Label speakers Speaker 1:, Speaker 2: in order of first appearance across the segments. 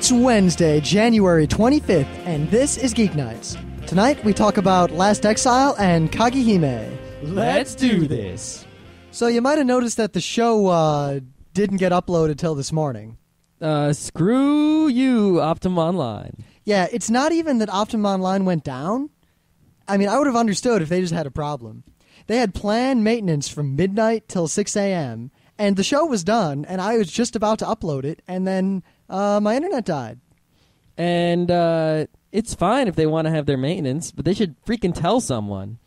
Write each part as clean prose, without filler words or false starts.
Speaker 1: It's Wednesday, January 25th, and this is Geeknights. Tonight we talk about Last Exile and Kagihime.
Speaker 2: Let's do this.
Speaker 1: So you might have noticed that the show didn't get uploaded till this morning.
Speaker 2: Screw you, Optum Online.
Speaker 1: Yeah, it's not even that Optum Online went down. I mean, I would have understood if they just had a problem. They had planned maintenance from midnight till 6 a.m., and the show was done, and I was just about to upload it, and then my internet died.
Speaker 2: And it's fine if they want to have their maintenance, but they should freaking tell someone.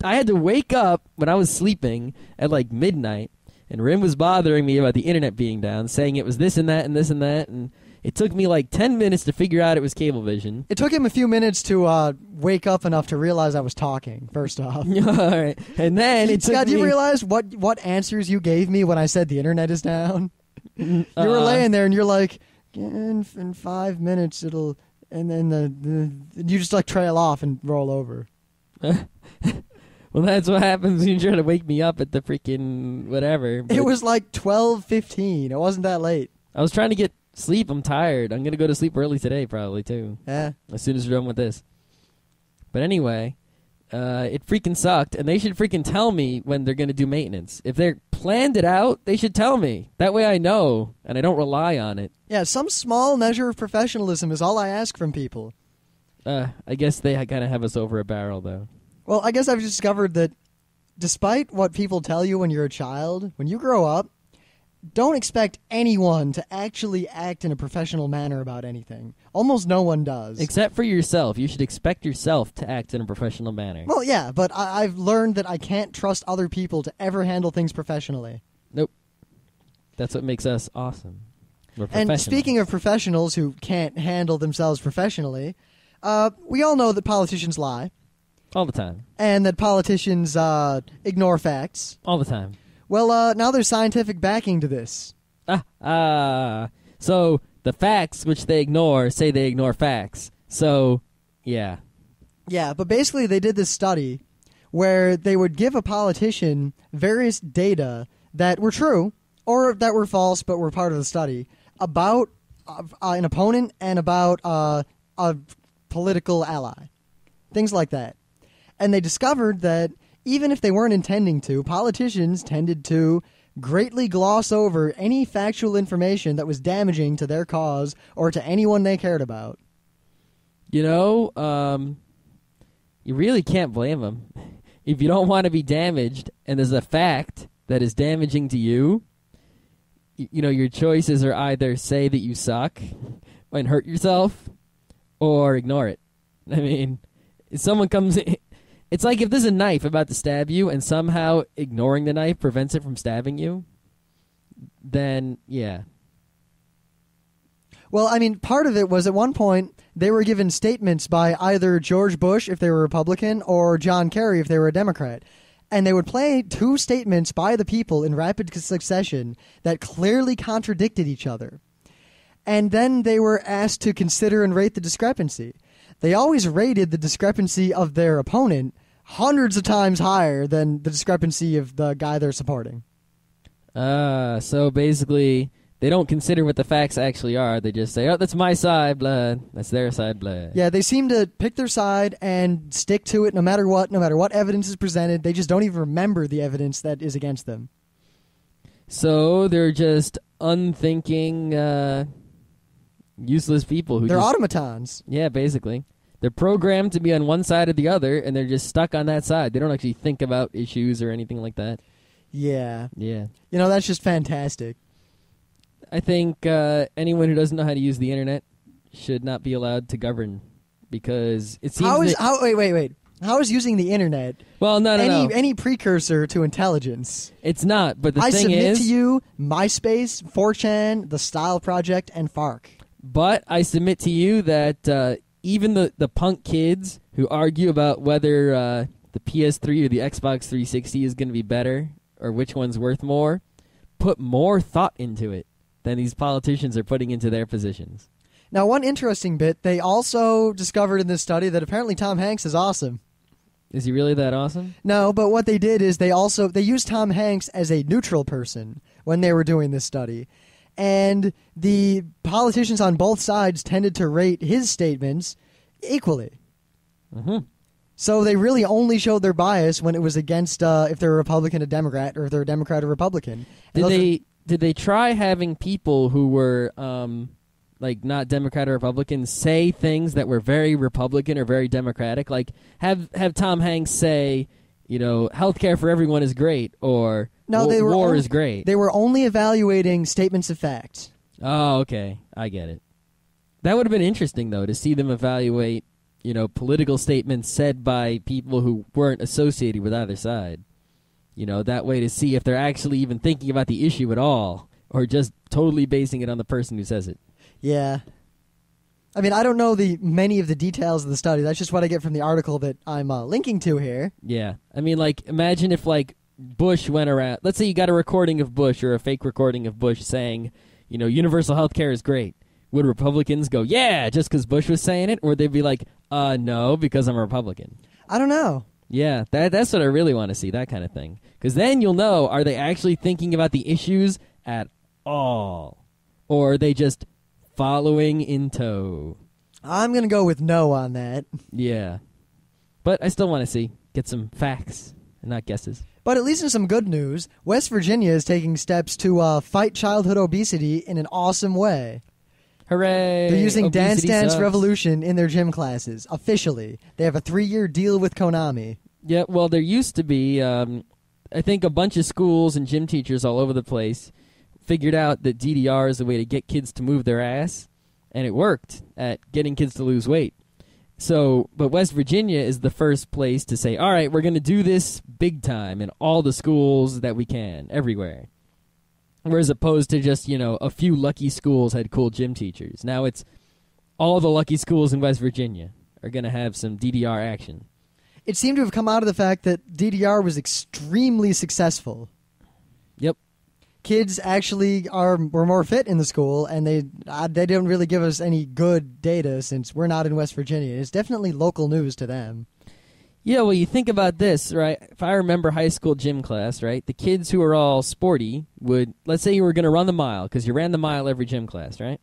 Speaker 2: I had to wake up when I was sleeping at like midnight, and Rim was bothering me about the internet being down, saying it was this and that and this and that, and it took me like 10 minutes to figure out it was Cablevision.
Speaker 1: It took him a few minutes to wake up enough to realize I was talking, first off.
Speaker 2: All right. And then it took
Speaker 1: Scott,
Speaker 2: me...
Speaker 1: do you realize what answers you gave me when I said the internet is down? You were laying there and you're like, in 5 minutes it'll... And then you just like trail off and roll over.
Speaker 2: Well, that's what happens when you try to wake me up at the freaking whatever.
Speaker 1: It was like 12:15. It wasn't that late.
Speaker 2: I was trying to get sleep. I'm tired. I'm going to go to sleep early today probably, too.
Speaker 1: Yeah.
Speaker 2: As soon as we're done with this. But anyway, it freaking sucked, and they should freaking tell me when they're going to do maintenance. If they're planned it out, they should tell me. That way I know, and I don't rely on it.
Speaker 1: Yeah, some small measure of professionalism is all I ask from people.
Speaker 2: I guess they kind of have us over a barrel, though.
Speaker 1: Well, I guess I've discovered that despite what people tell you when you're a child, when you grow up, don't expect anyone to actually act in a professional manner about anything. Almost no one does.
Speaker 2: Except for yourself. You should expect yourself to act in a professional manner.
Speaker 1: Well, yeah, but I've learned that I can't trust other people to ever handle things professionally.
Speaker 2: Nope. That's what makes us awesome. We're
Speaker 1: And
Speaker 2: professional.
Speaker 1: speaking of professionals who can't handle themselves professionally, we all know that politicians lie.
Speaker 2: All the time.
Speaker 1: And that politicians ignore facts.
Speaker 2: All the time.
Speaker 1: Well, now there's scientific backing to this.
Speaker 2: So the facts which they ignore say they ignore facts. So, yeah.
Speaker 1: Yeah, but basically they did this study where they would give a politician various data that were true or that were false but were part of the study about an opponent and about a political ally. Things like that. And they discovered that even if they weren't intending to, politicians tended to greatly gloss over any factual information that was damaging to their cause or to anyone they cared about.
Speaker 2: You know, you really can't blame them. If you don't want to be damaged and there's a fact that is damaging to you, you know, your choices are either say that you suck and hurt yourself or ignore it. I mean, if someone comes in... It's like if there's a knife about to stab you and somehow ignoring the knife prevents it from stabbing you, then, yeah.
Speaker 1: Well, I mean, part of it was at one point they were given statements by either George Bush if they were a Republican or John Kerry if they were a Democrat. And they would play two statements by the people in rapid succession that clearly contradicted each other. And then they were asked to consider and rate the discrepancy. They always rated the discrepancy of their opponent hundreds of times higher than the discrepancy of the guy they're supporting.
Speaker 2: So basically, they don't consider what the facts actually are. They just say, oh, that's my side, blah. That's their side, blah.
Speaker 1: Yeah, they seem to pick their side and stick to it no matter what evidence is presented. They just don't even remember the evidence that is against them.
Speaker 2: So they're just unthinking, useless people.
Speaker 1: They're automatons.
Speaker 2: Yeah, basically. They're programmed to be on one side or the other, and they're just stuck on that side. They don't actually think about issues or anything like that.
Speaker 1: Yeah.
Speaker 2: Yeah.
Speaker 1: You know, that's just fantastic.
Speaker 2: I think anyone who doesn't know how to use the internet should not be allowed to govern, because it seems
Speaker 1: wait. How is using the internet any precursor to intelligence?
Speaker 2: It's not, but the thing is...
Speaker 1: I submit to you MySpace, 4chan, The Style Project, and FARC.
Speaker 2: But I submit to you that even the punk kids who argue about whether the PS3 or the Xbox 360 is going to be better or which one's worth more, put more thought into it than these politicians are putting into their positions.
Speaker 1: Now, one interesting bit, they also discovered in this study that apparently Tom Hanks is awesome.
Speaker 2: Is he really that awesome?
Speaker 1: No, but what they did is they used Tom Hanks as a neutral person when they were doing this study. and the politicians on both sides tended to rate his statements equally.
Speaker 2: Mm-hmm.
Speaker 1: So they really only showed their bias when it was against if they're a Republican, a Democrat, or if they're a Democrat or Republican. Did
Speaker 2: they try having people who were like not Democrat or Republican say things that were very Republican or very Democratic? Like have Tom Hanks say, healthcare for everyone is great, or war is great.
Speaker 1: They were only evaluating statements of fact.
Speaker 2: Oh, okay. I get it. That would have been interesting, though, to see them evaluate political statements said by people who weren't associated with either side. That way to see if they're actually even thinking about the issue at all, or just totally basing it on the person who says it.
Speaker 1: Yeah. I mean, I don't know many of the details of the study. That's just what I get from the article that I'm linking to here.
Speaker 2: Yeah. I mean, imagine if, Bush went around. Let's say you got a recording of Bush or a fake recording of Bush saying, universal health care is great. Would Republicans go, yeah, just because Bush was saying it? Or they'd be like, no, because I'm a Republican?
Speaker 1: I don't know.
Speaker 2: Yeah, that's what I really want to see, that kind of thing. Because then you'll know, are they actually thinking about the issues at all? Or are they just following in tow?
Speaker 1: I'm going to go with no on that.
Speaker 2: Yeah. But I still want to get some facts and not guesses.
Speaker 1: But at least in some good news, West Virginia is taking steps to fight childhood obesity in an awesome way.
Speaker 2: Hooray!
Speaker 1: They're using Dance
Speaker 2: Obesity
Speaker 1: Dance
Speaker 2: sucks.
Speaker 1: Revolution in their gym classes. Officially. They have a 3-year deal with Konami.
Speaker 2: Yeah, well, there used to be, I think a bunch of schools and gym teachers all over the place figured out that DDR is a way to get kids to move their ass, and it worked at getting kids to lose weight. So, but West Virginia is the first place to say, all right, we're going to do this big time in all the schools that we can, everywhere. Whereas opposed to just, a few lucky schools had cool gym teachers. Now it's all the lucky schools in West Virginia are going to have some DDR action.
Speaker 1: It seemed to have come out of the fact that DDR was extremely successful.
Speaker 2: Yep.
Speaker 1: Kids actually were more fit in the school, and they don't really give us any good data since we're not in West Virginia. It's definitely local news to them.
Speaker 2: Yeah, well, you think about this, right? If I remember high school gym class, right, the kids who were all sporty would, let's say you were going to run the mile, because you ran the mile every gym class, right?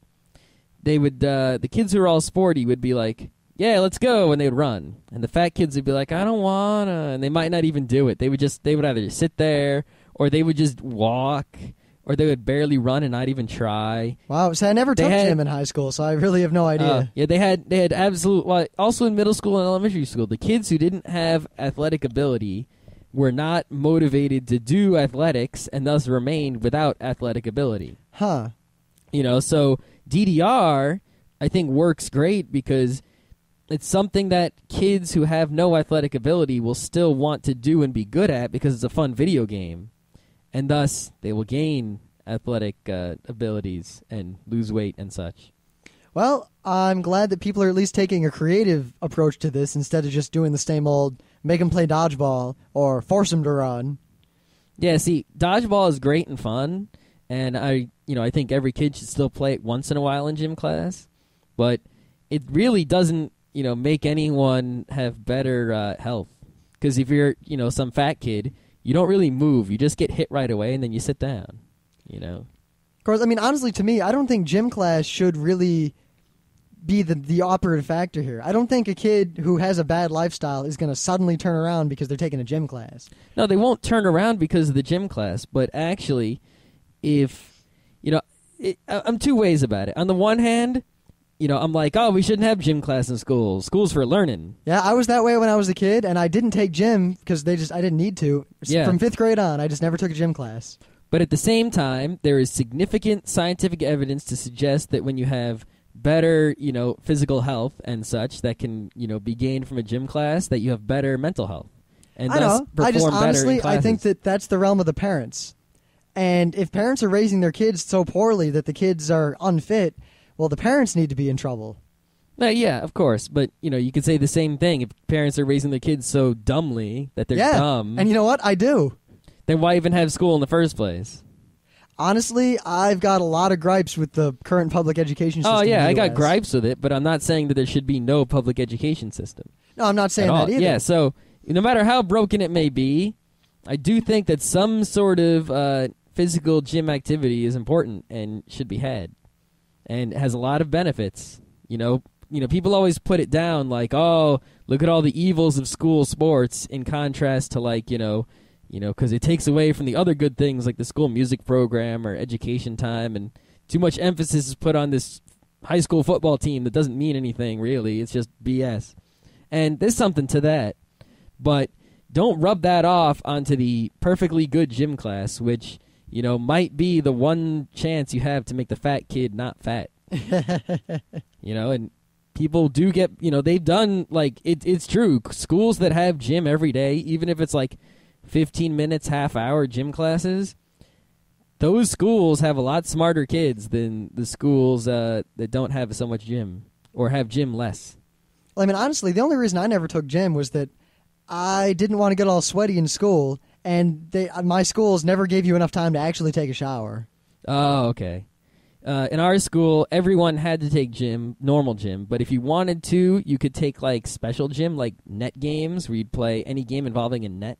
Speaker 2: They would, the kids who were all sporty would be like, yeah, let's go, and they would run. And the fat kids would be like, I don't wanna, and they might not even do it. They would either just sit there, or they would just walk, or they would barely run and not even try.
Speaker 1: Wow, so I never took gym in high school, so I really have no idea.
Speaker 2: Yeah, they had absolute. Well, also in middle school and elementary school, the kids who didn't have athletic ability were not motivated to do athletics, and thus remained without athletic ability.
Speaker 1: Huh.
Speaker 2: So DDR, I think, works great because it's something that kids who have no athletic ability will still want to do and be good at because it's a fun video game. And thus, they will gain athletic abilities and lose weight and such.
Speaker 1: Well, I'm glad that people are at least taking a creative approach to this instead of just doing the same old make them play dodgeball or force them to run.
Speaker 2: Yeah, see, dodgeball is great and fun, and I think every kid should still play it once in a while in gym class, but it really doesn't, make anyone have better health. Because if you're, some fat kid, you don't really move. You just get hit right away, and then you sit down, Of
Speaker 1: course, I mean, honestly, to me, I don't think gym class should really be the operative factor here. I don't think a kid who has a bad lifestyle is going to suddenly turn around because they're taking a gym class.
Speaker 2: No, they won't turn around because of the gym class, but actually, if, I'm two ways about it. On the one hand, I'm like, oh, we shouldn't have gym class in schools. School's for learning.
Speaker 1: Yeah, I was that way when I was a kid, and I didn't take gym because I didn't need to.
Speaker 2: Yeah.
Speaker 1: From 5th grade on, I just never took a gym class.
Speaker 2: But at the same time, there is significant scientific evidence to suggest that when you have better, physical health and such that can, be gained from a gym class, that you have better mental health. And
Speaker 1: I
Speaker 2: thus
Speaker 1: know.
Speaker 2: perform
Speaker 1: I just
Speaker 2: better in
Speaker 1: honestly,
Speaker 2: classes.
Speaker 1: I think that's the realm of the parents. And if parents are raising their kids so poorly that the kids are unfit, well, the parents need to be in trouble.
Speaker 2: Yeah, of course. But, you could say the same thing. If parents are raising their kids so dumbly that they're dumb.
Speaker 1: And you know what? I do.
Speaker 2: Then why even have school in the first place?
Speaker 1: Honestly, I've got a lot of gripes with the current public education system.
Speaker 2: Oh, yeah,
Speaker 1: in the
Speaker 2: I got
Speaker 1: US.
Speaker 2: gripes with it, but I'm not saying that there should be no public education system.
Speaker 1: No, I'm not saying
Speaker 2: at all.
Speaker 1: that either.
Speaker 2: Yeah, so no matter how broken it may be, I do think that some sort of physical gym activity is important and should be had, and has a lot of benefits. People always put it down like, oh, look at all the evils of school sports, in contrast to because it takes away from the other good things like the school music program or education time, and too much emphasis is put on this high school football team that doesn't mean anything really. It's just BS. And there's something to that. But don't rub that off onto the perfectly good gym class, which, might be the one chance you have to make the fat kid not fat. And people do get, they've done, it's true. Schools that have gym every day, even if it's 15 minutes, half hour gym classes, those schools have a lot smarter kids than the schools that don't have so much gym or have gym less.
Speaker 1: Well, I mean, honestly, the only reason I never took gym was that I didn't want to get all sweaty in school, and my schools never gave you enough time to actually take a shower.
Speaker 2: Oh, okay. In our school, everyone had to take gym, normal gym, but if you wanted to, you could take special gym, like net games, where you'd play any game involving a net.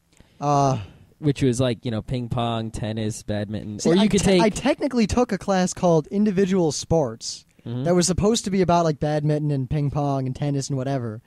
Speaker 2: Which was ping pong, tennis, badminton.
Speaker 1: See,
Speaker 2: or you could take.
Speaker 1: I technically took a class called individual sports that was supposed to be about badminton and ping pong and tennis and whatever.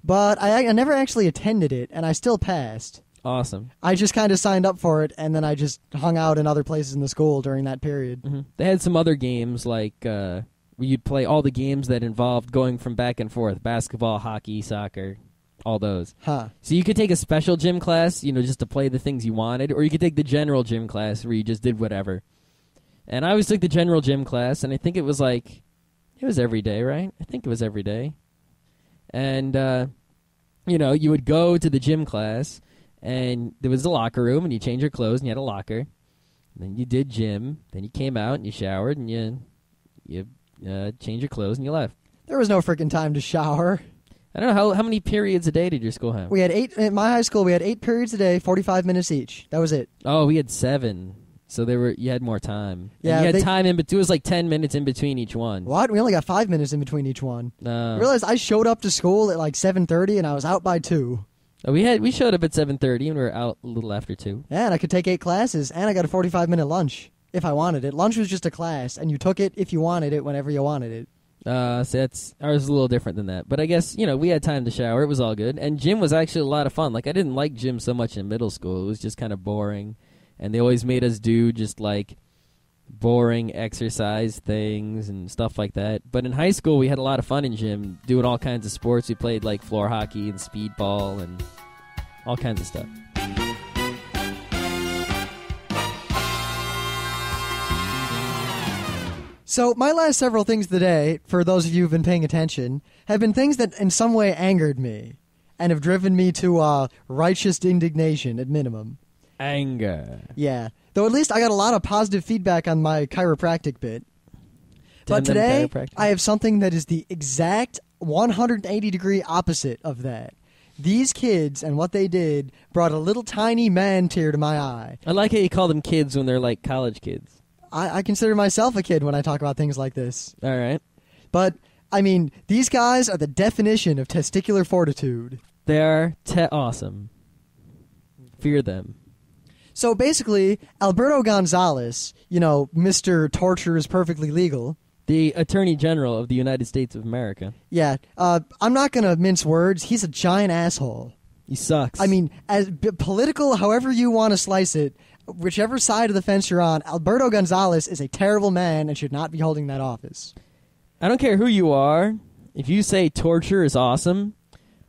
Speaker 1: But I never actually attended it, and I still passed.
Speaker 2: Awesome.
Speaker 1: I just kind of signed up for it, and then I just hung out in other places in the school during that period.
Speaker 2: Mm-hmm. They had some other games where you'd play all the games that involved going from back and forth: basketball, hockey, soccer. All those.
Speaker 1: Huh.
Speaker 2: So you could take a special gym class, just to play the things you wanted, or you could take the general gym class where you just did whatever. And I always took the general gym class, and I think it was it was every day, right? I think it was every day. And, you would go to the gym class, and there was a locker room, and you change your clothes, and you had a locker. And then you did gym, then you came out, and you showered, and you changed your clothes, and you left.
Speaker 1: There was no freaking time to shower.
Speaker 2: I don't know, how many periods a day did your school have?
Speaker 1: We had 8, at my high school, we had 8 periods a day, 45 minutes each. That was it.
Speaker 2: Oh, we had 7. So you had more time.
Speaker 1: Yeah,
Speaker 2: and you had time in between. It was 10 minutes in between each one.
Speaker 1: What? We only got 5 minutes in between each one. I realized I showed up to school at 7:30 and I was out by 2.
Speaker 2: We showed up at 7:30 and we were out a little after 2.
Speaker 1: Yeah, and I could take 8 classes, and I got a 45-minute lunch if I wanted it. Lunch was just a class, and you took it if you wanted it whenever you wanted it.
Speaker 2: So ours is a little different than that. But I guess, we had time to shower. It was all good. And gym was actually a lot of fun. I didn't like gym so much in middle school. It was just kind of boring. And they always made us do just, boring exercise things and stuff like that. But in high school, we had a lot of fun in gym, doing all kinds of sports. We played, floor hockey and speedball and all kinds of stuff.
Speaker 1: So my last several things of the day, for those of you who've been paying attention, have been things that in some way angered me and have driven me to righteous indignation at minimum.
Speaker 2: Anger.
Speaker 1: Yeah. Though at least I got a lot of positive feedback on my chiropractic bit. But today, I have something that is the exact 180-degree opposite of that. These kids and what they did brought a little tiny man tear to my eye.
Speaker 2: I like how you call them kids when they're college kids.
Speaker 1: I consider myself a kid when I talk about things like this.
Speaker 2: All right.
Speaker 1: But, I mean, these guys are the definition of testicular fortitude.
Speaker 2: They're awesome. Fear them.
Speaker 1: So basically, Alberto Gonzalez, Mr. Torture is Perfectly Legal.
Speaker 2: The Attorney General of the United States of America.
Speaker 1: Yeah. I'm not going to mince words. He's a giant asshole.
Speaker 2: He sucks.
Speaker 1: I mean, as political, however you want to slice it, whichever side of the fence you're on, Alberto Gonzalez is a terrible man and should not be holding that office.
Speaker 2: I don't care who you are. If you say torture is awesome,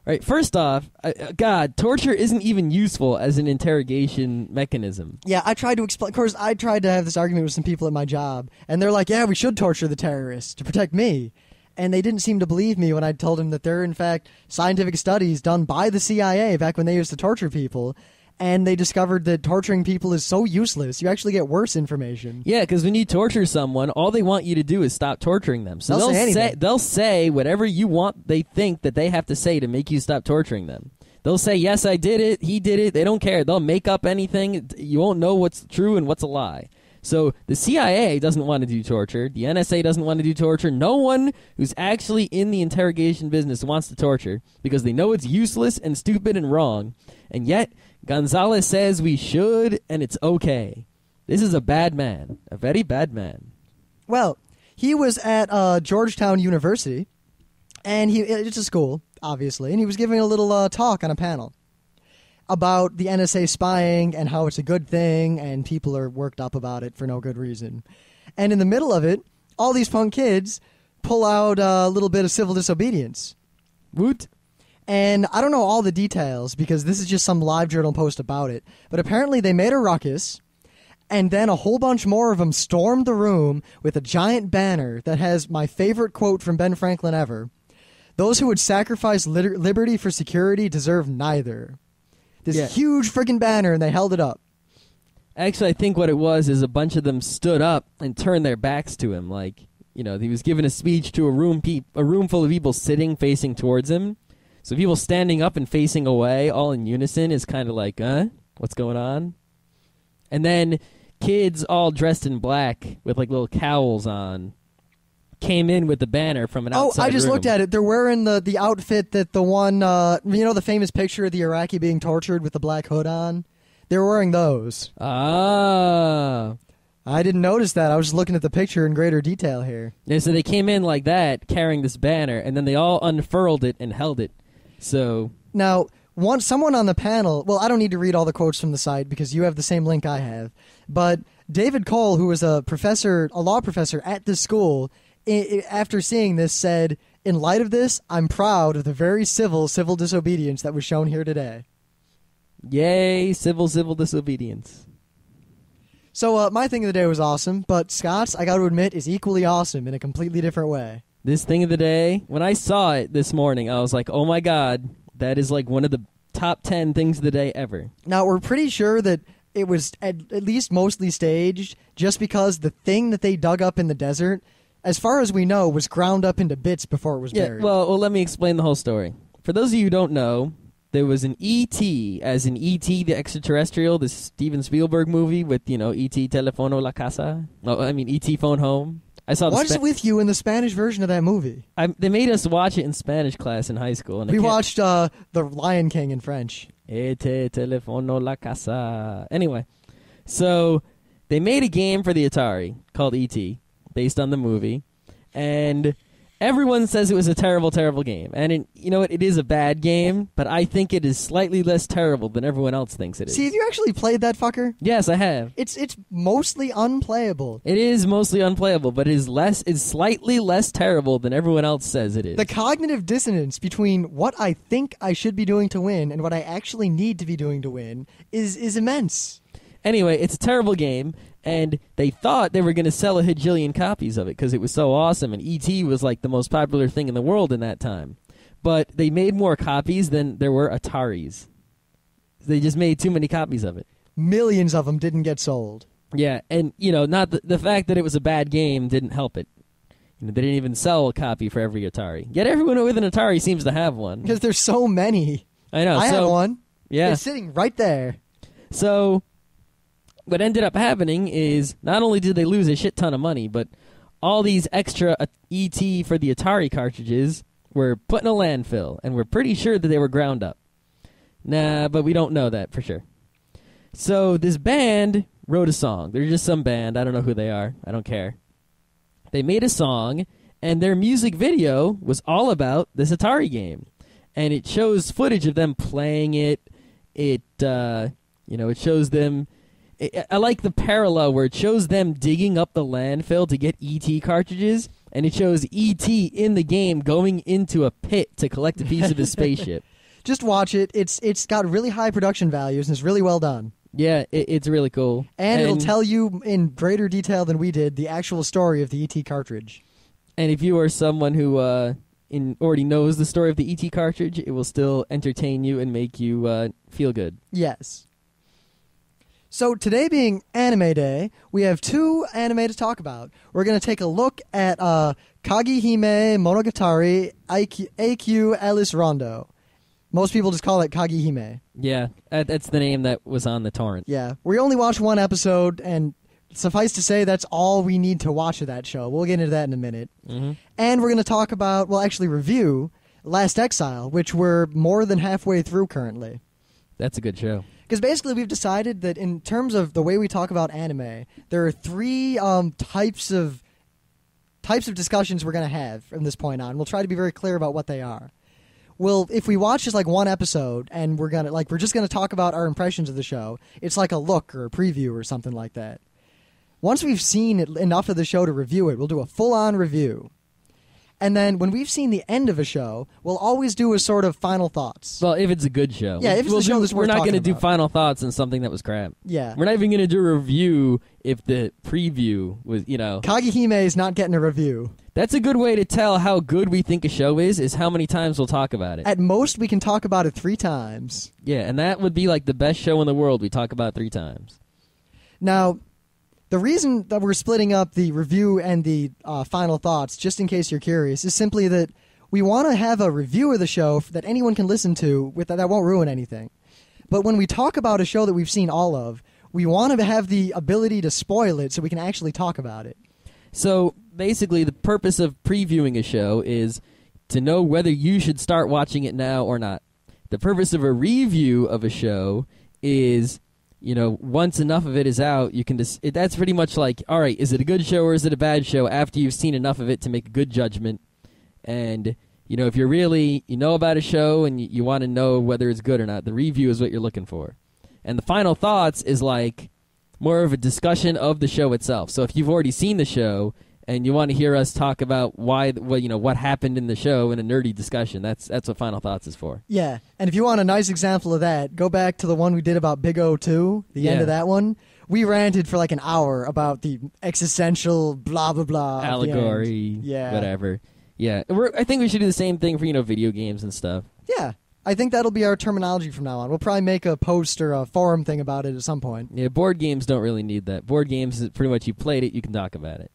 Speaker 2: right? First off, God, torture isn't even useful as an interrogation mechanism.
Speaker 1: Yeah, I tried to explain. Of course, I tried to have this argument with some people at my job, and they're like, "Yeah, we should torture the terrorists to protect me." And they didn't seem to believe me when I told them that there are, in fact, scientific studies done by the CIA back when they used to torture people. And they discovered that torturing people is so useless. You actually get worse information.
Speaker 2: Yeah, because when you torture someone, all they want you to do is stop torturing them. So they'll say whatever you want they think that they have to say to make you stop torturing them. They'll say, yes, I did it, he did it. They don't care. They'll make up anything. You won't know what's true and what's a lie. So the CIA doesn't want to do torture. The NSA doesn't want to do torture. No one who's actually in the interrogation business wants to torture because they know it's useless and stupid and wrong. And yet Gonzalez says we should, and it's okay. This is a bad man. A very bad man.
Speaker 1: Well, he was at Georgetown University, and it's a school, obviously, and he was giving a little talk on a panel about the NSA spying and how it's a good thing, and people are worked up about it for no good reason. And in the middle of it, all these punk kids pull out a little bit of civil disobedience.
Speaker 2: Woot.
Speaker 1: And I don't know all the details because this is just some live journal post about it, but apparently they made a ruckus, and then a whole bunch more of them stormed the room with a giant banner that has my favorite quote from Ben Franklin ever. "Those who would sacrifice liberty for security deserve neither." This huge freaking banner, and they held it up.
Speaker 2: Actually, I think what it was is a bunch of them stood up and turned their backs to him. Like, you know, he was giving a speech to a room full of people sitting, facing towards him. So people standing up and facing away, all in unison, is kind of like, what's going on? And then kids all dressed in black with, like, little cowls on came in with the banner from an outside
Speaker 1: I just
Speaker 2: room.
Speaker 1: looked at it. They're wearing the outfit that the one, the famous picture of the Iraqi being tortured with the black hood on? They're wearing those.
Speaker 2: Ah.
Speaker 1: I didn't notice that. I was just looking at the picture in greater detail here.
Speaker 2: Yeah, so they came in like that, carrying this banner, and then they all unfurled it and held it. So
Speaker 1: now, someone on the panel, well, I don't need to read all the quotes from the site because you have the same link I have, but David Cole, who was a law professor at this school, after seeing this said, "In light of this, I'm proud of the very civil disobedience that was shown here today."
Speaker 2: Yay, civil disobedience.
Speaker 1: So my thing of the day was awesome, but Scott's, I got to admit, is equally awesome in a completely different way.
Speaker 2: This thing of the day, when I saw it this morning, I was like, oh my god, that is like one of the top 10 things of the day ever.
Speaker 1: Now, we're pretty sure that it was at least mostly staged just because the thing that they dug up in the desert, as far as we know, was ground up into bits before it was buried.
Speaker 2: Well, let me explain the whole story. For those of you who don't know, there was an E.T., as in E.T. the Extraterrestrial, this Steven Spielberg movie with, E.T. Telefono la Casa. Oh, I mean, E.T. Phone Home. I saw
Speaker 1: What's with you in the Spanish version of that movie?
Speaker 2: They made us watch it in Spanish class in high school. And
Speaker 1: we watched The Lion King in French.
Speaker 2: E.T. Telefono la Casa. Anyway, so they made a game for the Atari called E.T., based on the movie, and everyone says it was a terrible, terrible game. And you know what? It is a bad game, but I think it is slightly less terrible than everyone else thinks it is.
Speaker 1: See, have you actually played that fucker?
Speaker 2: Yes, I have.
Speaker 1: It's mostly unplayable.
Speaker 2: It is mostly unplayable, but it's slightly less terrible than everyone else says it is.
Speaker 1: The cognitive dissonance between what I think I should be doing to win and what I actually need to be doing to win is immense.
Speaker 2: Anyway, it's a terrible game, and they thought they were going to sell a hajillion copies of it because it was so awesome, and E.T. was like the most popular thing in the world in that time. But they made more copies than there were Ataris. They just made too many copies of it.
Speaker 1: Millions of them didn't get sold.
Speaker 2: Yeah, and, not the fact that it was a bad game didn't help it. They didn't even sell a copy for every Atari. Yet everyone with an Atari seems to have one.
Speaker 1: Because there's so many.
Speaker 2: I know.
Speaker 1: I have one.
Speaker 2: Yeah.
Speaker 1: It's sitting right there.
Speaker 2: So what ended up happening is not only did they lose a shit ton of money, but all these extra E.T. for the Atari cartridges were put in a landfill, and we're pretty sure that they were ground up. Nah, but we don't know that for sure. So this band wrote a song. They're just some band. I don't know who they are. I don't care. They made a song, and their music video was all about this Atari game. And it shows footage of them playing it. It shows them... I like the parallel where it shows them digging up the landfill to get E.T. cartridges, and it shows E.T. in the game going into a pit to collect a piece of his spaceship.
Speaker 1: Just watch it. It's got really high production values, and it's really well done.
Speaker 2: Yeah, it's really cool.
Speaker 1: And it'll tell you in greater detail than we did the actual story of the E.T. cartridge.
Speaker 2: And if you are someone who already knows the story of the E.T. cartridge, it will still entertain you and make you feel good.
Speaker 1: Yes. So today being Anime Day, we have 2 anime to talk about. We're going to take a look at Kagihime Monogatari Eikyuu Alice Rinbukyoku. Most people just call it Kagihime.
Speaker 2: Yeah, that's the name that was on the torrent.
Speaker 1: Yeah. We only watched 1 episode, and suffice to say, that's all we need to watch of that show. We'll get into that in a minute.
Speaker 2: Mm-hmm.
Speaker 1: And we're going to talk about, review Last Exile, which we're more than halfway through currently.
Speaker 2: That's a good show.
Speaker 1: Because basically we've decided that in terms of the way we talk about anime, there are three types of discussions we're going to have from this point on. We'll try to be very clear about what they are. Well, if we watch just like one episode and we're just gonna talk about our impressions of the show, it's like a look or a preview or something like that. Once we've seen enough of the show to review it, we'll do a full-on review. And then when we've seen the end of a show, we'll always do a sort of final thoughts.
Speaker 2: Well, if it's a good show.
Speaker 1: Yeah, if it's a show that's worth
Speaker 2: We're not
Speaker 1: talking
Speaker 2: going to do
Speaker 1: about.
Speaker 2: final thoughts on something that was crap.
Speaker 1: Yeah.
Speaker 2: We're not even going to do a review if the preview was,
Speaker 1: Kagihime is not getting a review.
Speaker 2: That's a good way to tell how good we think a show is how many times we'll talk about it.
Speaker 1: At most, we can talk about it 3 times.
Speaker 2: Yeah, and that would be like the best show in the world we talk about 3 times.
Speaker 1: Now, the reason that we're splitting up the review and the final thoughts, just in case you're curious, is simply that we want to have a review of the show that anyone can listen to that won't ruin anything. But when we talk about a show that we've seen all of, we want to have the ability to spoil it so we can actually talk about it.
Speaker 2: So basically, the purpose of previewing a show is to know whether you should start watching it now or not. The purpose of a review of a show is, once enough of it is out, you can that's pretty much like, all right, is it a good show or is it a bad show after you've seen enough of it to make a good judgment. And, if you're really, about a show and you want to know whether it's good or not, the review is what you're looking for. And the final thoughts is like more of a discussion of the show itself. So if you've already seen the show and you want to hear us talk about what happened in the show in a nerdy discussion, that's what Final Thoughts is for.
Speaker 1: Yeah, and if you want a nice example of that, go back to the one we did about Big O2, the end of that one. We ranted for like an hour about the existential blah, blah, blah.
Speaker 2: Allegory, whatever. Yeah, I think we should do the same thing for, video games and stuff.
Speaker 1: Yeah, I think that'll be our terminology from now on. We'll probably make a post or a forum thing about it at some point.
Speaker 2: Yeah, board games don't really need that. Board games is pretty much you played it, you can talk about it.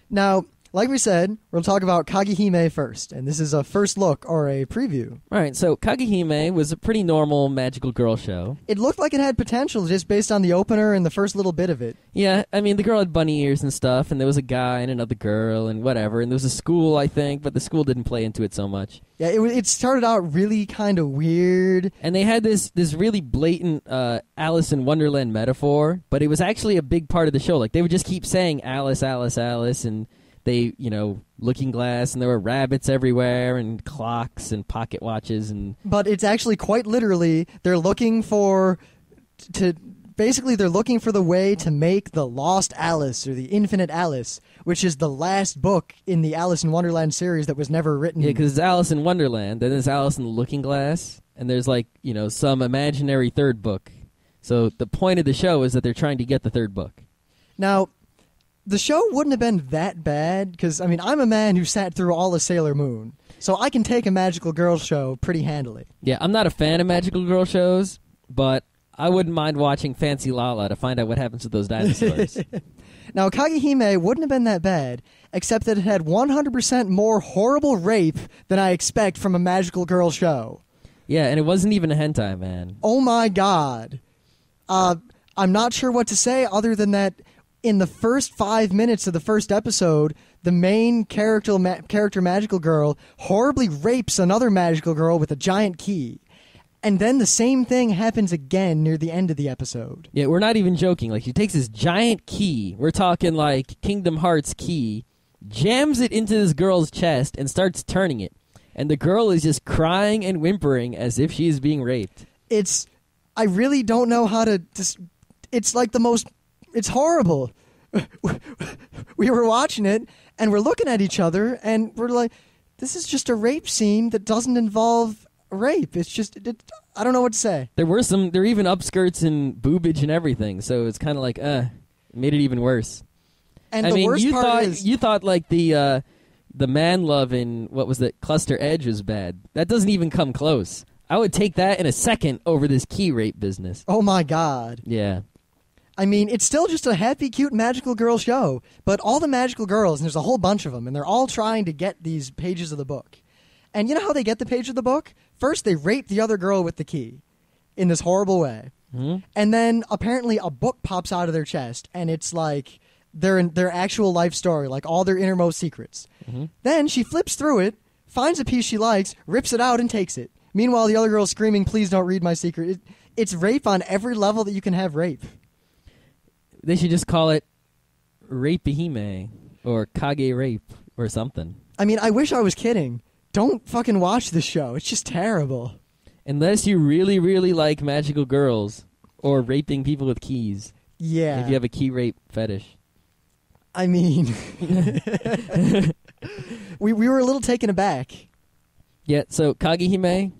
Speaker 1: Now, like we said, we'll talk about Kagihime first, and this is a first look or a preview.
Speaker 2: All right, so Kagihime was a pretty normal magical girl show.
Speaker 1: It looked like it had potential just based on the opener and the first little bit of it.
Speaker 2: Yeah, I mean, the girl had bunny ears and stuff, and there was a guy and another girl and whatever, and there was a school, I think, but the school didn't play into it so much.
Speaker 1: Yeah, it started out really kind of weird.
Speaker 2: And they had this really blatant Alice in Wonderland metaphor, but it was actually a big part of the show. Like, they would just keep saying Alice, Alice, Alice, and they, Looking Glass, and there were rabbits everywhere, and clocks, and pocket watches, and...
Speaker 1: But it's actually quite literally, they're looking for... They're looking for the way to make the Lost Alice, or the Infinite Alice, which is the last book in the Alice in Wonderland series that was never written.
Speaker 2: Yeah, because it's Alice in Wonderland, then there's Alice in the Looking Glass, and there's, some imaginary third book. So the point of the show is that they're trying to get the third book.
Speaker 1: Now, the show wouldn't have been that bad, because, I'm a man who sat through all of Sailor Moon, so I can take a magical girl show pretty handily.
Speaker 2: Yeah, I'm not a fan of magical girl shows, but I wouldn't mind watching Fancy Lala to find out what happens with those dinosaurs.
Speaker 1: Now, Kagihime wouldn't have been that bad, except that it had 100% more horrible rape than I expect from a magical girl show.
Speaker 2: Yeah, and it wasn't even a hentai, man.
Speaker 1: Oh my god. I'm not sure what to say other than that in the first 5 minutes of the first episode, the main character magical girl horribly rapes another magical girl with a giant key. And then the same thing happens again near the end of the episode.
Speaker 2: Yeah, we're not even joking. Like, she takes this giant key, we're talking like Kingdom Hearts key, jams it into this girl's chest and starts turning it. And the girl is just crying and whimpering as if she is being raped.
Speaker 1: I really don't know how to... It's like the most... It's horrible. We were watching it, and we're looking at each other, and we're like, this is just a rape scene that doesn't involve rape. It's just... I don't know what to say.
Speaker 2: There were even upskirts and boobage and everything, so it's kind of like, it made it even worse.
Speaker 1: And the worst part is...
Speaker 2: You thought, like, the man love in, what was that, Cluster Edge was bad. That doesn't even come close. I would take that in a second over this key rape business.
Speaker 1: Oh my god.
Speaker 2: Yeah.
Speaker 1: It's still just a happy, cute, magical girl show, but all the magical girls, and there's a whole bunch of them, and they're all trying to get these pages of the book. And you know how they get the page of the book? First, they rape the other girl with the key in this horrible way.
Speaker 2: Mm-hmm.
Speaker 1: And then, apparently, a book pops out of their chest, and it's like their actual life story, like all their innermost secrets.
Speaker 2: Mm-hmm.
Speaker 1: Then she flips through it, finds a piece she likes, rips it out, and takes it. Meanwhile, the other girl's screaming, "Please don't read my secret." It's rape on every level that you can have rape.
Speaker 2: They should just call it Rapehime or Kage Rape or something.
Speaker 1: I mean, I wish I was kidding. Don't fucking watch this show. It's just terrible.
Speaker 2: Unless you really, really like magical girls or raping people with keys.
Speaker 1: Yeah.
Speaker 2: If you have a key rape fetish.
Speaker 1: I mean, we were a little taken aback.
Speaker 2: Yeah, so Kagihime,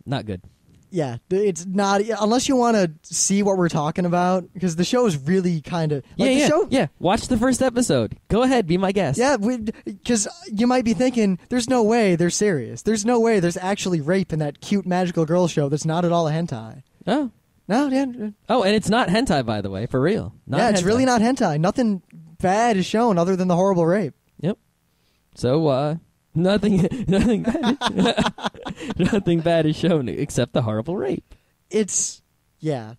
Speaker 2: not good.
Speaker 1: Yeah, it's not, unless you want to see what we're talking about, because the show is really kind of...
Speaker 2: Yeah, watch the first episode. Go ahead, be my guest.
Speaker 1: Yeah, because you might be thinking, there's no way they're serious. There's no way there's actually rape in that cute magical girl show that's not at all a hentai.
Speaker 2: Oh.
Speaker 1: No, yeah.
Speaker 2: Oh, and it's not hentai, by the way, for real. Not
Speaker 1: it's
Speaker 2: hentai.
Speaker 1: really not hentai. Nothing bad is shown other than the horrible rape.
Speaker 2: Yep. So, nothing bad is shown except the horrible rape.
Speaker 1: Yeah.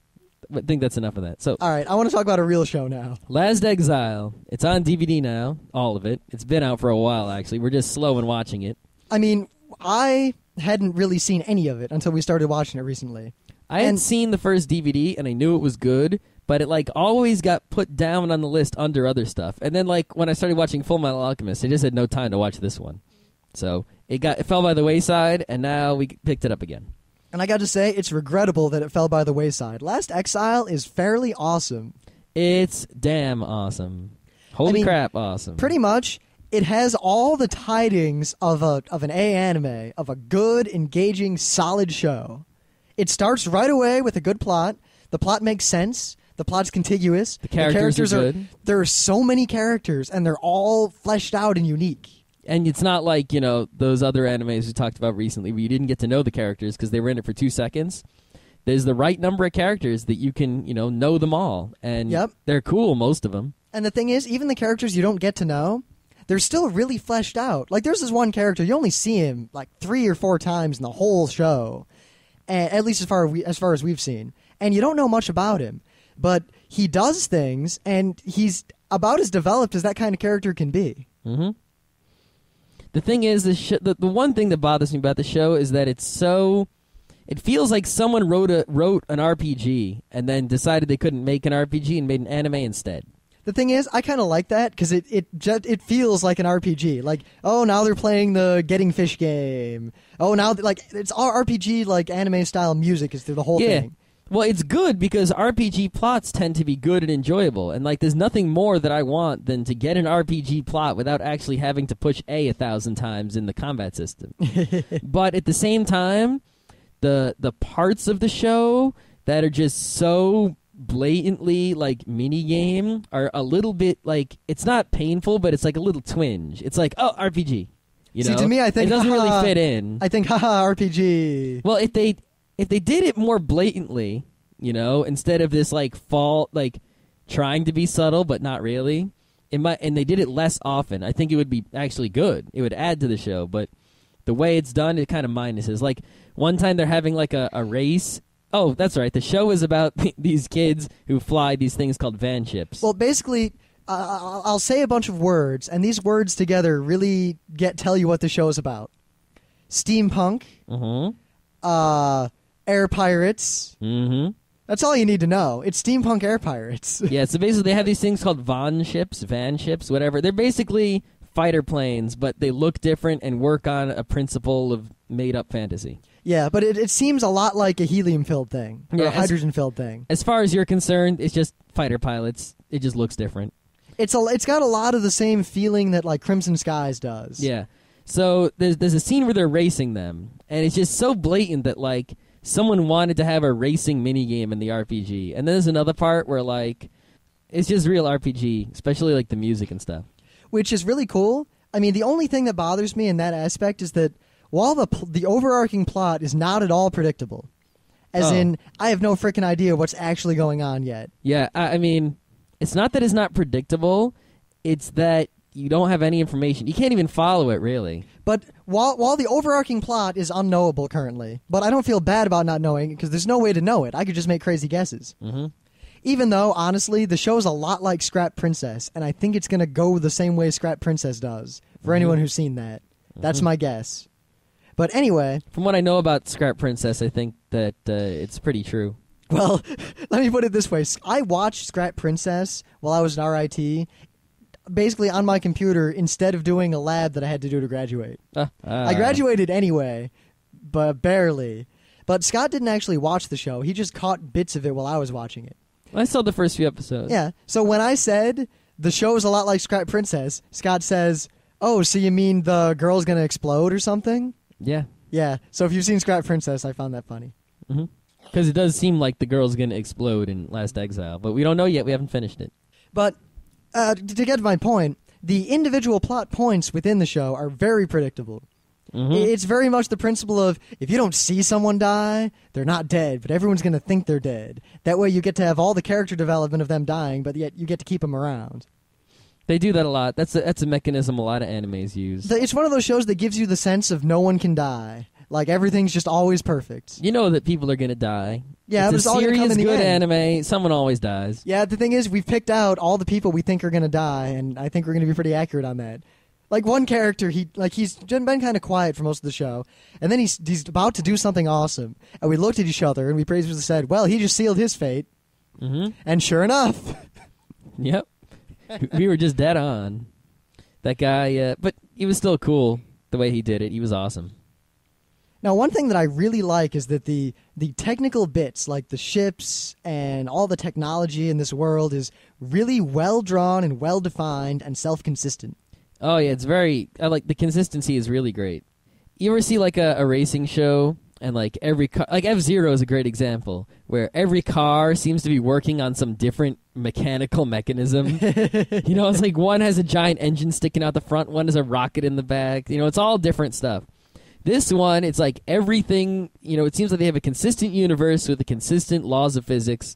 Speaker 2: I think that's enough of that. So,
Speaker 1: all right, I want to talk about a real show now.
Speaker 2: Last Exile. It's on DVD now, all of it. It's been out for a while, actually. We're just slow in watching it.
Speaker 1: I mean, I hadn't really seen any of it until we started watching it recently.
Speaker 2: I had seen the first DVD, and I knew it was good, but it, always got put down on the list under other stuff. And then, when I started watching Full Metal Alchemist, I just had no time to watch this one. So it fell by the wayside, and now we picked it up again.
Speaker 1: And I got to say, it's regrettable that it fell by the wayside. Last Exile is fairly awesome.
Speaker 2: It's damn awesome. Holy crap, awesome.
Speaker 1: Pretty much, it has all the tidings of an A anime, of a good, engaging, solid show. It starts right away with a good plot. The plot makes sense. The plot's contiguous.
Speaker 2: The characters are good.
Speaker 1: There are so many characters, and they're all fleshed out and unique.
Speaker 2: And it's not like, those other animes we talked about recently where you didn't get to know the characters because they were in it for 2 seconds. There's the right number of characters that you can, know them all. And they're cool, most of them. And
Speaker 1: the thing is, even the characters you don't get to know, they're still really fleshed out. There's this one character, you only see him 3 or 4 times in the whole show. At least as far as we've seen. And you don't know much about him. But he does things, and he's about as developed as that kind of character can be.
Speaker 2: Mm-hmm. The thing is, the one thing that bothers me about the show is that it's so... It feels like someone wrote an RPG and then decided they couldn't make an RPG and made an anime instead.
Speaker 1: The thing is, I kind of like that because it feels like an RPG. Now they're playing the Getting Fish game. Oh, now it's all RPG anime style music is through the whole thing.
Speaker 2: Well, it's good because RPG plots tend to be good and enjoyable, and there's nothing more that I want than to get an RPG plot without actually having to push A 1,000 times in the combat system. But at the same time, the parts of the show that are just so blatantly mini game are a little bit it's not painful, but it's a little twinge. It's RPG.
Speaker 1: See, to me, I think
Speaker 2: it doesn't really fit in.
Speaker 1: I think RPG.
Speaker 2: Well, if they did it more blatantly, instead of this trying to be subtle but not really, and they did it less often, I think it would be actually good. It would add to the show, but the way it's done, it kind of minuses. One time they're having a race. Oh, that's right. The show is about these kids who fly these things called van ships.
Speaker 1: Well, basically, I'll say a bunch of words, and these words together really tell you what the show is about. Steampunk.
Speaker 2: Mm-hmm.
Speaker 1: Air pirates.
Speaker 2: Mm-hmm.
Speaker 1: That's all you need to know. It's steampunk air pirates.
Speaker 2: Yeah, so basically they have these things called van ships, whatever. They're basically fighter planes, but they look different and work on a principle of made-up fantasy.
Speaker 1: Yeah, but it seems a lot like a helium-filled thing, or a hydrogen-filled thing.
Speaker 2: As far as you're concerned, it's just fighter pilots. It just looks different.
Speaker 1: It's got a lot of the same feeling that Crimson Skies does.
Speaker 2: Yeah. So there's a scene where they're racing them, and it's just so blatant that someone wanted to have a racing minigame in the RPG. And then there's another part where it's just real RPG, especially the music and stuff.
Speaker 1: Which is really cool. I mean, the only thing that bothers me in that aspect is that while the overarching plot is not at all predictable, as in I have no freaking idea what's actually going on yet.
Speaker 2: Yeah, I mean, it's not that it's not predictable, it's that you don't have any information. You can't even follow it, really.
Speaker 1: But while the overarching plot is unknowable currently, but I don't feel bad about not knowing because there's no way to know it. I could just make crazy guesses.
Speaker 2: Mm-hmm.
Speaker 1: Even though, honestly, the show's a lot like Scrap Princess, and I think it's going to go the same way Scrap Princess does, for anyone who's seen that. That's my guess. But anyway,
Speaker 2: From what I know about Scrap Princess, I think that it's pretty true.
Speaker 1: well, let me put it this way. I watched Scrap Princess while I was in RIT, basically on my computer instead of doing a lab that I had to do to graduate. I graduated anyway, but barely. But Scott didn't actually watch the show. He just caught bits of it while I was watching it.
Speaker 2: I saw the first few episodes.
Speaker 1: Yeah. So when I said the show is a lot like Scrap Princess, Scott says, "Oh, so you mean the girl's going to explode or something?"
Speaker 2: Yeah.
Speaker 1: Yeah. So if you've seen Scrap Princess, I found that funny.
Speaker 2: Because it does seem like the girl's going to explode in Last Exile, but we don't know yet. We haven't finished it.
Speaker 1: But to get to my point, the individual plot points within the show are very predictable. It's very much the principle of if you don't see someone die, they're not dead, but everyone's going to think they're dead. That way you get to have all the character development of them dying, but yet you get to keep them around.
Speaker 2: They do that a lot. That's a mechanism a lot of animes use.
Speaker 1: It's one of those shows that gives you the sense of no one can die. Like everything's just always perfect.
Speaker 2: You know that people are going to die.
Speaker 1: Yeah,
Speaker 2: it's
Speaker 1: but
Speaker 2: a
Speaker 1: all gonna come
Speaker 2: serious,
Speaker 1: in the
Speaker 2: good
Speaker 1: end.
Speaker 2: anime. Someone always dies.
Speaker 1: Yeah, the thing is, we've picked out all the people we think are going to die, and I think we're going to be pretty accurate on that. Like one character, he's been kind of quiet for most of the show, and then he's about to do something awesome, and we looked at each other and we praised said, "Well, he just sealed his fate," and sure enough,
Speaker 2: Yep, we were just dead on. That guy, but he was still cool the way he did it. He was awesome.
Speaker 1: Now, one thing that I really like is that the technical bits, like the ships and all the technology in this world, is really well drawn and well defined and self-consistent.
Speaker 2: Oh yeah, I like the consistency is really great. You ever see like a racing show and like every car, like F-Zero is a great example where every car seems to be working on some different mechanical mechanism. You know, it's like one has a giant engine sticking out the front, one has a rocket in the back. You know, it's all different stuff. This one, it's like everything, you know, it seems like they have a consistent universe with the consistent laws of physics,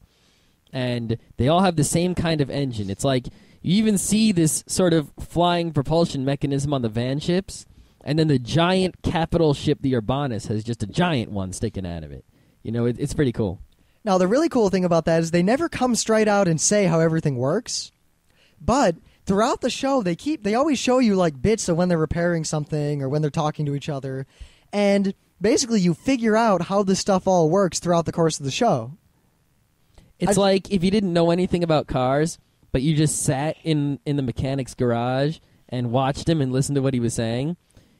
Speaker 2: and they all have the same kind of engine. It's like you even see this sort of flying propulsion mechanism on the van ships, and then the giant capital ship, the Urbanus, has just a giant one sticking out of it. You know, it's pretty cool.
Speaker 1: Now, the really cool thing about that is they never come straight out and say how everything works, but throughout the show, they always show you like bits of when they're repairing something or when they're talking to each other, and basically you figure out how this stuff all works throughout the course of the show.
Speaker 2: It's like if you didn't know anything about cars, but you just sat in the mechanic's garage and watched him and listened to what he was saying,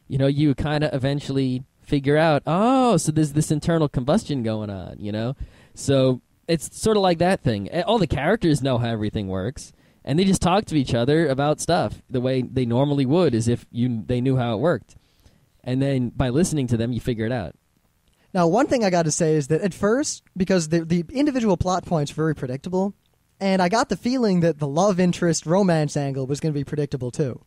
Speaker 2: you know, you kind of eventually figure out, oh, so there's this internal combustion going on, you know? So it's sort of like that thing. All the characters know how everything works, and they just talk to each other about stuff the way they normally would, as if they knew how it worked. And then by listening to them, you figure it out.
Speaker 1: Now, one thing I got to say is that at first, because the individual plot points are very predictable, and I got the feeling that the love interest romance angle was going to be predictable too.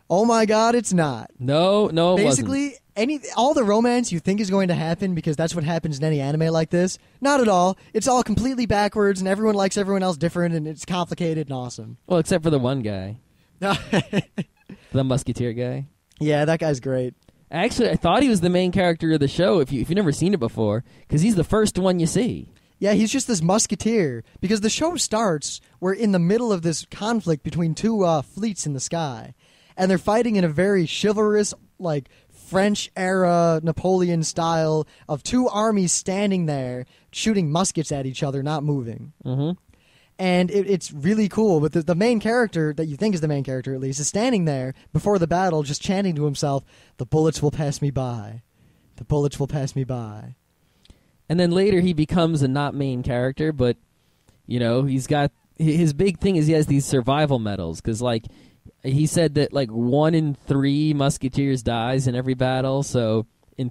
Speaker 1: Oh my God, it's not.
Speaker 2: No, it
Speaker 1: Basically,
Speaker 2: wasn't.
Speaker 1: all the romance you think is going to happen because that's what happens in any anime like this, not at all. It's all completely backwards, and everyone likes everyone else different, and it's complicated and awesome.
Speaker 2: Well, except for the one guy. The musketeer guy.
Speaker 1: Yeah, that guy's great.
Speaker 2: Actually, I thought he was the main character of the show if you've never seen it before, because he's the first one you see.
Speaker 1: Yeah, he's just this musketeer, because the show starts, we're in the middle of this conflict between two fleets in the sky, and they're fighting in a very chivalrous, like, French-era Napoleon style of two armies standing there shooting muskets at each other, not moving. And it's really cool, but the main character, that you think is the main character at least, is standing there before the battle just chanting to himself, "The bullets will pass me by. The bullets will pass me by."
Speaker 2: And then later he becomes a not main character, but, you know, he's got... His big thing is he has these survival medals, because, like, he said that, like, 1 in 3 musketeers dies in every battle, so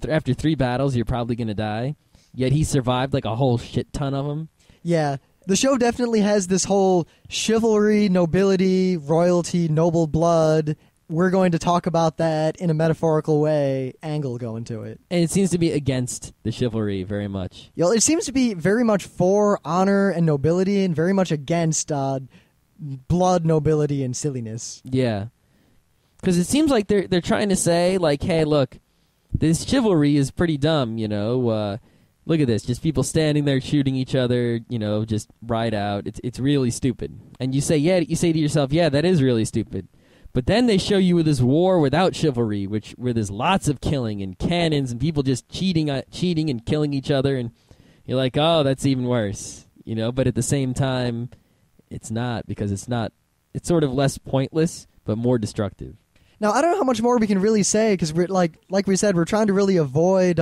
Speaker 2: after 3 battles you're probably going to die. Yet he survived, like, a whole shit ton of them.
Speaker 1: Yeah. The show definitely has this whole chivalry, nobility, royalty, noble blood, we're going to talk about that in a metaphorical way angle going to it.
Speaker 2: And it seems to be against the chivalry very much.
Speaker 1: You know, it seems to be very much for honor and nobility and very much against blood, nobility, and silliness.
Speaker 2: Yeah. Because it seems like they're trying to say, like, hey, look, this chivalry is pretty dumb, you know. Look at this, just people standing there shooting each other, you know, just right out. It's really stupid. And you say to yourself, yeah, that is really stupid. But then they show you this war without chivalry, where there's lots of killing and cannons and people just cheating and killing each other, and you're like, oh, that's even worse, you know. But at the same time, it's not, because it's sort of less pointless but more destructive.
Speaker 1: Now, I don't know how much more we can really say, because we're like we said, we're trying to really avoid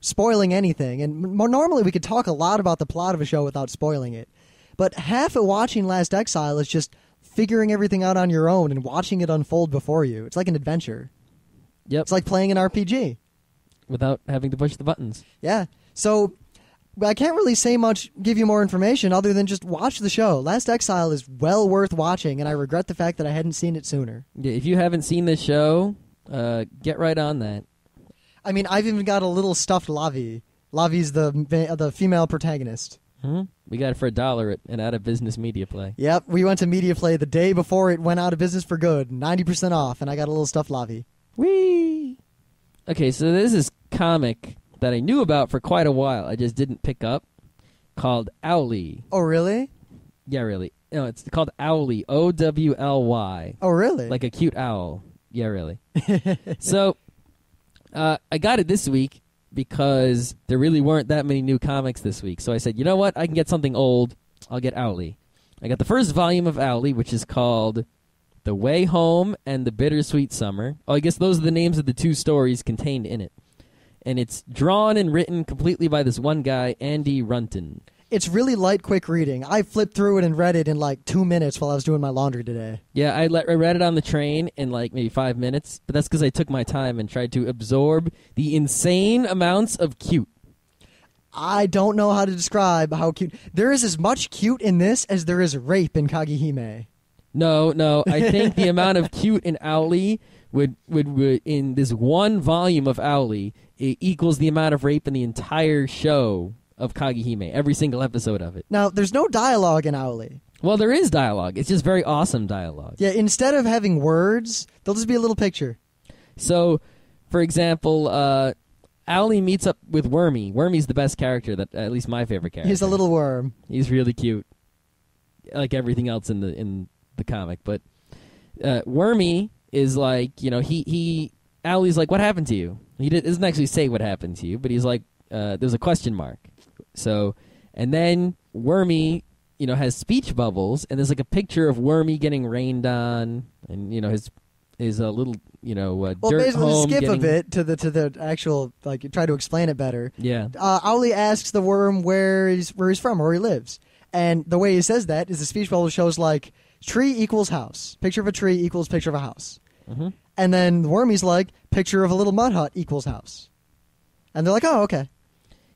Speaker 1: spoiling anything. And normally we could talk a lot about the plot of a show without spoiling it. But half of watching Last Exile is just figuring everything out on your own and watching it unfold before you. It's like an adventure.
Speaker 2: Yep.
Speaker 1: It's like playing an RPG.
Speaker 2: Without having to push the buttons.
Speaker 1: Yeah. So I can't really say much, give you more information other than just watch the show. Last Exile is well worth watching, and I regret the fact that I hadn't seen it sooner.
Speaker 2: Yeah, if you haven't seen this show, get right on that.
Speaker 1: I mean, I've even got a little stuffed Lavi. Lavi's the female protagonist.
Speaker 2: Mm-hmm. We got it for $1 at an out-of-business media play.
Speaker 1: Yep, we went to Media Play the day before it went out of business for good, 90% off, and I got a little stuffed Lavi.
Speaker 2: Whee! Okay, so there's this comic that I knew about for quite a while, I just didn't pick up, called Owly.
Speaker 1: Oh, really?
Speaker 2: Yeah, really. No, it's called Owly, Owly.
Speaker 1: Oh, really?
Speaker 2: Like a cute owl. Yeah, really. So, I got it this week because there really weren't that many new comics this week. So I said, you know what? I can get something old. I'll get Owly. I got the first volume of Owly, which is called The Way Home and The Bittersweet Summer. Oh, I guess those are the names of the two stories contained in it. And it's drawn and written completely by this one guy, Andy Runton.
Speaker 1: It's really light, quick reading. I flipped through it and read it in like 2 minutes while I was doing my laundry today.
Speaker 2: Yeah, I read it on the train in like maybe 5 minutes, but that's because I took my time and tried to absorb the insane amounts of cute.
Speaker 1: I don't know how to describe how cute. There is as much cute in this as there is rape in Kagihime.
Speaker 2: No, I think the amount of cute in Owly would in this one volume of Owly, it equals the amount of rape in the entire show of Kagihime, every single episode of it.
Speaker 1: Now, there's no dialogue in Owly.
Speaker 2: Well, there is dialogue. It's just very awesome dialogue.
Speaker 1: Yeah, instead of having words, there'll just be a little picture.
Speaker 2: So, for example, Owly meets up with Wormy. Wormy's the best character, that at least my favorite character.
Speaker 1: He's a little worm.
Speaker 2: He's really cute, like everything else in the comic. But Wormy is like, you know, Owly's like, what happened to you? He doesn't actually say what happened to you, but he's like, there's a question mark. So, and then Wormy, you know, has speech bubbles, and there's like a picture of Wormy getting rained on, and you know his little, you know,
Speaker 1: well,
Speaker 2: dirt
Speaker 1: basically,
Speaker 2: home.
Speaker 1: skip a bit to the actual, like, try to explain it better.
Speaker 2: Yeah.
Speaker 1: Owly asks the worm where he's from, where he lives, and the way he says that is the speech bubble shows like tree equals house, picture of a tree equals picture of a house, and then the Wormy's like picture of a little mud hut equals house, and they're like, oh, okay.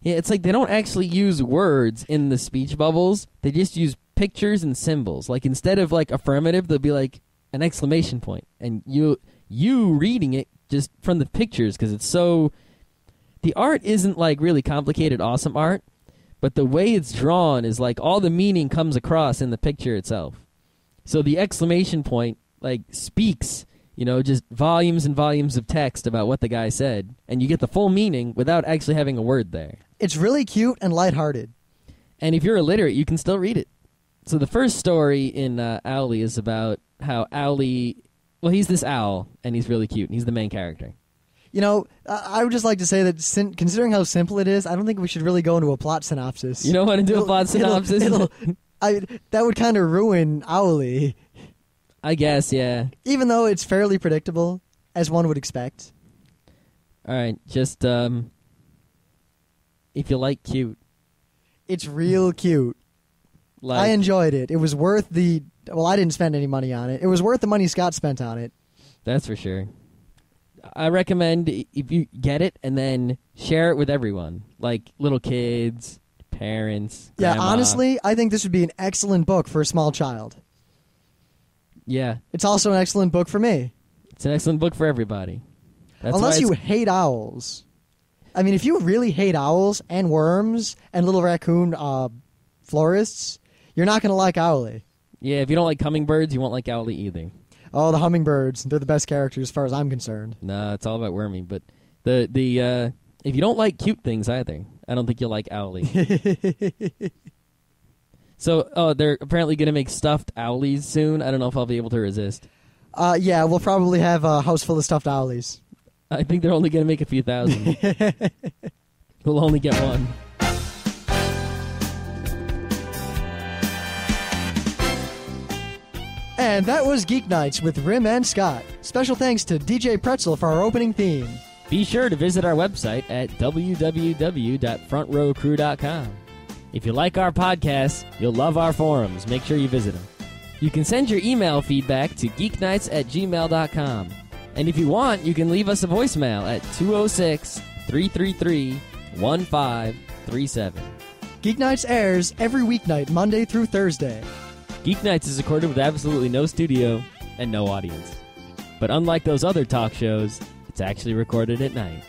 Speaker 2: Yeah, it's like they don't actually use words in the speech bubbles. They just use pictures and symbols. Like instead of like affirmative, they'll be like an exclamation point, and you reading it just from the pictures, because it's so. The art isn't like really complicated, awesome art, but the way it's drawn is like all the meaning comes across in the picture itself. So the exclamation point like speaks, you know, just volumes and volumes of text about what the guy said, and you get the full meaning without actually having a word there.
Speaker 1: It's really cute and lighthearted.
Speaker 2: And if you're illiterate, you can still read it. So the first story in Owly is about how Owly, well, he's this owl, and he's really cute, and he's the main character.
Speaker 1: You know, I would just like to say that considering how simple it is, I don't think we should really go into a plot synopsis.
Speaker 2: You don't want to do a plot synopsis?
Speaker 1: That would kind of ruin Owly.
Speaker 2: I guess, yeah.
Speaker 1: Even though it's fairly predictable, as one would expect.
Speaker 2: All right, just if you like cute.
Speaker 1: It's real cute.
Speaker 2: Like,
Speaker 1: I enjoyed it. It was worth the... Well, I didn't spend any money on it. It was worth the money Scott spent on it.
Speaker 2: That's for sure. I recommend if you get it and then share it with everyone. Like little kids, parents,
Speaker 1: Yeah,
Speaker 2: grandma.
Speaker 1: honestly, I think this would be an excellent book for a small child.
Speaker 2: Yeah.
Speaker 1: It's also an excellent book for me.
Speaker 2: It's an excellent book for everybody. That's
Speaker 1: Unless you hate owls. I mean, if you really hate owls and worms and little raccoon florists, you're not going to like Owly.
Speaker 2: Yeah, if you don't like hummingbirds, you won't like Owly either.
Speaker 1: Oh, the hummingbirds. They're the best characters as far as I'm concerned.
Speaker 2: No, it's all about Wormy. But the if you don't like cute things either, I don't think you'll like Owly. So, they're apparently going to make stuffed owlies soon. I don't know if I'll be able to resist.
Speaker 1: Yeah, we'll probably have a house full of stuffed owlies.
Speaker 2: I think they're only going to make a few thousand. We'll only get one.
Speaker 1: And that was Geeknights with Rim and Scott. Special thanks to DJ Pretzel for our opening theme.
Speaker 2: Be sure to visit our website at www.frontrowcrew.com. If you like our podcasts, you'll love our forums. Make sure you visit them. You can send your email feedback to geeknights@gmail.com. And if you want, you can leave us a voicemail at 206-333-1537.
Speaker 1: Geeknights airs every weeknight, Monday through Thursday.
Speaker 2: Geeknights is recorded with absolutely no studio and no audience. But unlike those other talk shows, it's actually recorded at night.